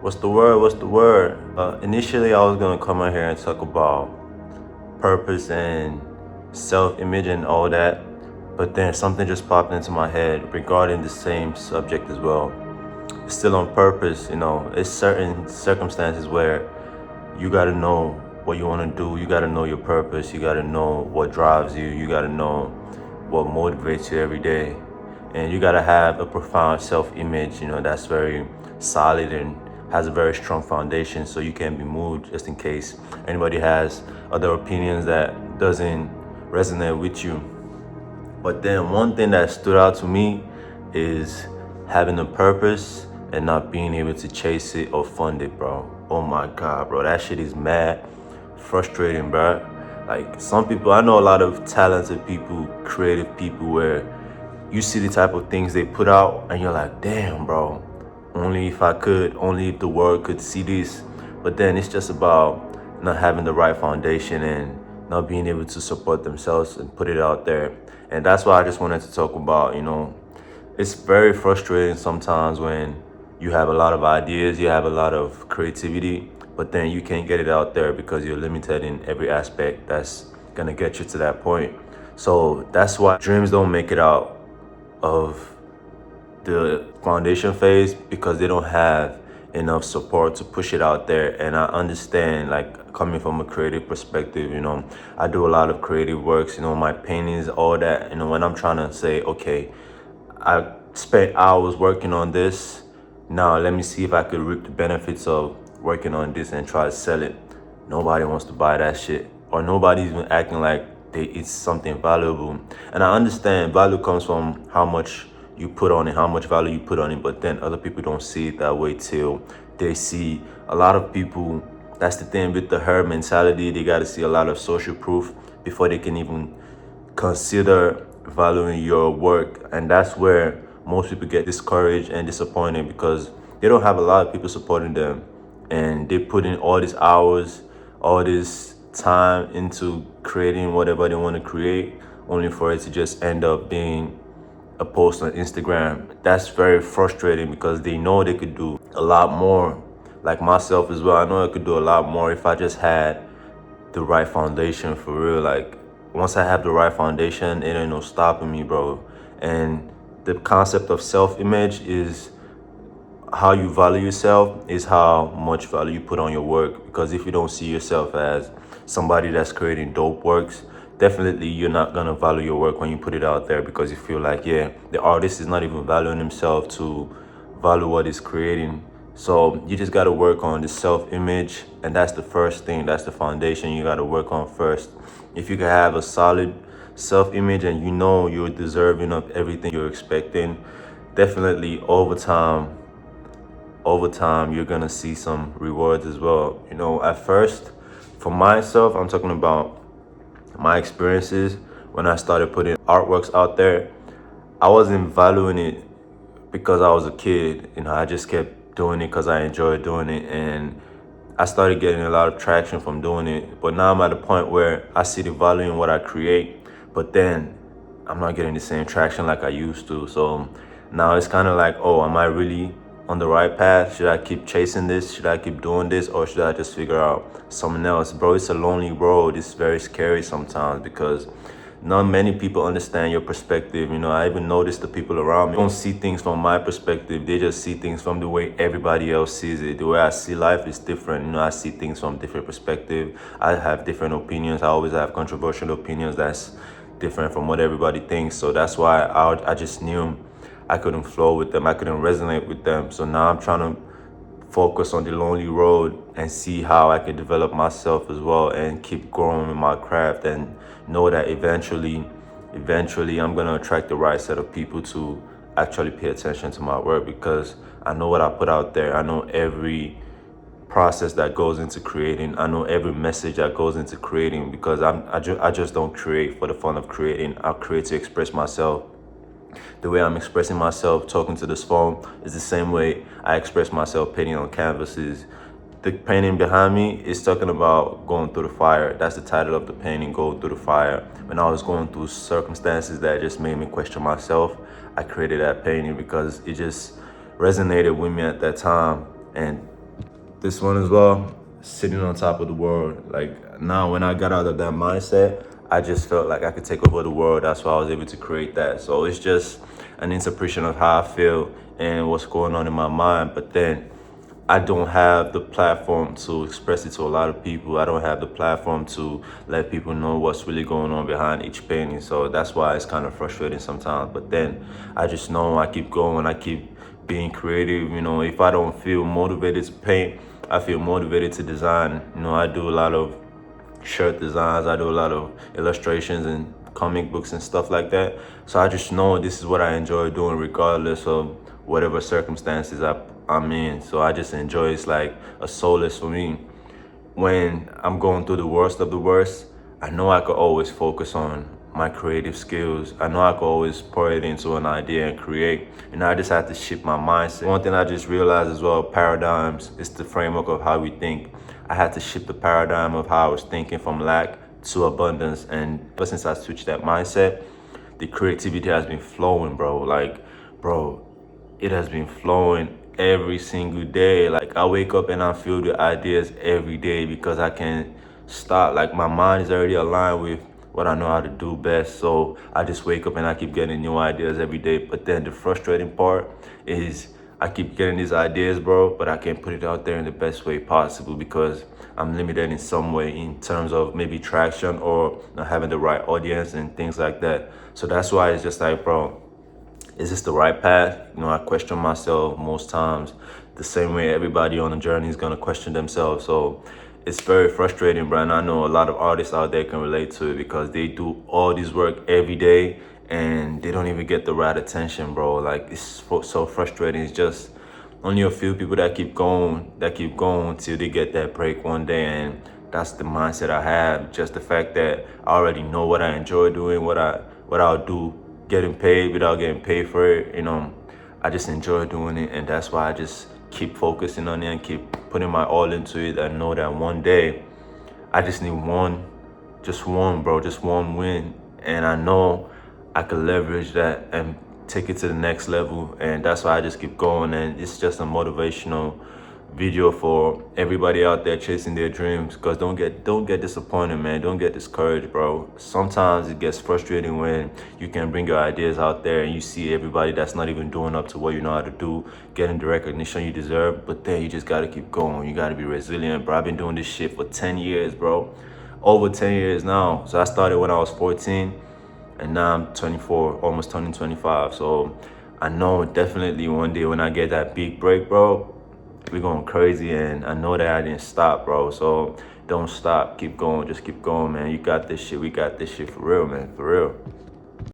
What's the word? What's the word? Initially, I was gonna come on here and talk about purpose and self-image and all that, but then something just popped into my head regarding the same subject as well. Still on purpose, it's certain circumstances where you gotta know what you wanna do. You gotta know your purpose. You gotta know what drives you. You gotta know what motivates you every day, and you gotta have a profound self-image. That's very solid and has a very strong foundation, so you can't be moved just in case anybody has other opinions that doesn't resonate with you. But then one thing that stood out to me is having a purpose and not being able to chase it or fund it, bro. Oh my God, bro. That shit is mad frustrating, bro. Like some people, I know a lot of talented people, creative people where you see the type of things they put out and you're like, damn, bro. Only if I could, only if the world could see this. But then it's just about not having the right foundation and not being able to support themselves and put it out there. And that's why I just wanted to talk about, it's very frustrating sometimes when you have a lot of ideas, you have a lot of creativity, but then you can't get it out there because you're limited in every aspect that's gonna get you to that point. So that's why dreams don't make it out of the foundation phase, because they don't have enough support to push it out there. And I understand, like, coming from a creative perspective, I do a lot of creative works, my paintings, all that. When I'm trying to say, okay, I spent hours working on this, now let me see if I could reap the benefits of working on this and try to sell it. Nobody wants to buy that shit, or nobody's even acting like it's something valuable. And I understand value comes from how much you put on it, how much value you put on it, but then other people don't see it that way till they see a lot of people. That's the thing with the herd mentality. They got to see a lot of social proof before they can even consider valuing your work. And that's where most people get discouraged and disappointed, because they don't have a lot of people supporting them, and they put in all these hours, all this time into creating whatever they want to create, only for it to just end up being a post on Instagram. That's very frustrating because they know they could do a lot more. Like myself as well, I know I could do a lot more if I just had the right foundation for real. Like once I have the right foundation, it ain't no stopping me, bro. And the concept of self-image is how you value yourself, is how much value you put on your work. Because if you don't see yourself as somebody that's creating dope works, definitely you're not gonna value your work when you put it out there, because you feel like, yeah, the artist is not even valuing himself to value what he's creating. So you just gotta work on the self-image, and that's the first thing. That's the foundation you gotta work on first. If you can have a solid self-image and you know you're deserving of everything you're expecting, definitely over time you're gonna see some rewards as well. At first, for myself, I'm talking about my experiences. When I started putting artworks out there, I wasn't valuing it because I was a kid. I just kept doing it because I enjoyed doing it, and I started getting a lot of traction from doing it. But now I'm at a point where I see the value in what I create, but then I'm not getting the same traction like I used to. So now it's kind of like, oh, am I really on the right path? Should I keep chasing this? Should I keep doing this? Or should I just figure out something else? Bro, it's a lonely road. It's very scary sometimes because not many people understand your perspective. I even notice the people around me don't see things from my perspective. They just see things from the way everybody else sees it. The way I see life is different. I see things from different perspective. I have different opinions. I always have controversial opinions that's different from what everybody thinks. So that's why I just knew I couldn't flow with them. I couldn't resonate with them. So now I'm trying to focus on the lonely road and see how I can develop myself as well and keep growing in my craft, and know that eventually I'm going to attract the right set of people to actually pay attention to my work, because I know what I put out there. I know every process that goes into creating. I know every message that goes into creating, because I just don't create for the fun of creating. I create to express myself. The way I'm expressing myself talking to this phone is the same way I express myself painting on canvases. The painting behind me is talking about going through the fire. That's the title of the painting, Go Through the Fire. When I was going through circumstances that just made me question myself, I created that painting because it just resonated with me at that time. And this one as well, sitting on top of the world. Like now, when I got out of that mindset, I just felt like I could take over the world. That's why I was able to create that. So it's just an interpretation of how I feel and what's going on in my mind. But then I don't have the platform to express it to a lot of people. I don't have the platform to let people know what's really going on behind each painting. So that's why it's kind of frustrating sometimes. But then I just know I keep going. I keep being creative. You know, if I don't feel motivated to paint, I feel motivated to design. You know, I do a lot of shirt designs. I do a lot of illustrations and comic books and stuff like that. So I just know this is what I enjoy doing regardless of whatever circumstances I'm in. So I just enjoy it's like a solace for me. When I'm going through the worst of the worst, I know I could always focus on my creative skills. I know I could always pour it into an idea and create. And I just have to shift my mindset. One thing I just realized as well, paradigms is the framework of how we think. I had to shift the paradigm of how I was thinking from lack to abundance. And ever since I switched that mindset, the creativity has been flowing, bro. Like, bro, it has been flowing every single day. Like I wake up and I feel the ideas every day because I can't stop. Like my mind is already aligned with what I know how to do best. So I just wake up and I keep getting new ideas every day. But then the frustrating part is I keep getting these ideas, bro, but I can't put it out there in the best way possible because I'm limited in some way in terms of maybe traction or not having the right audience and things like that. So that's why it's just like, bro, is this the right path? You know, I question myself most times the same way everybody on the journey is gonna question themselves. So it's very frustrating, bro. And I know a lot of artists out there can relate to it because they do all this work every day and they don't even get the right attention, bro. Like it's so frustrating. It's just only a few people that keep going till they get that break one day. And that's the mindset I have. Just the fact that I already know what I enjoy doing, what I'll do getting paid without getting paid for it. You know, I just enjoy doing it, and that's why I just keep focusing on it and keep putting my all into it. I know that one day I just need just one, bro, just one win, and I know I could leverage that and take it to the next level. And that's why I just keep going. And it's just a motivational video for everybody out there chasing their dreams, because don't get disappointed, man. Don't get discouraged, bro. Sometimes it gets frustrating when you can bring your ideas out there and you see everybody that's not even doing up to what you know how to do getting the recognition you deserve. But then you just gotta keep going. You gotta be resilient, bro. I've been doing this shit for 10 years, bro. Over 10 years now. So I started when I was 14 and now I'm 24, almost turning 25. So I know definitely one day when I get that big break, bro, we're going crazy. And I know that I didn't stop, bro. So don't stop. Keep going. Just keep going, man. You got this shit. We got this shit for real, man. For real.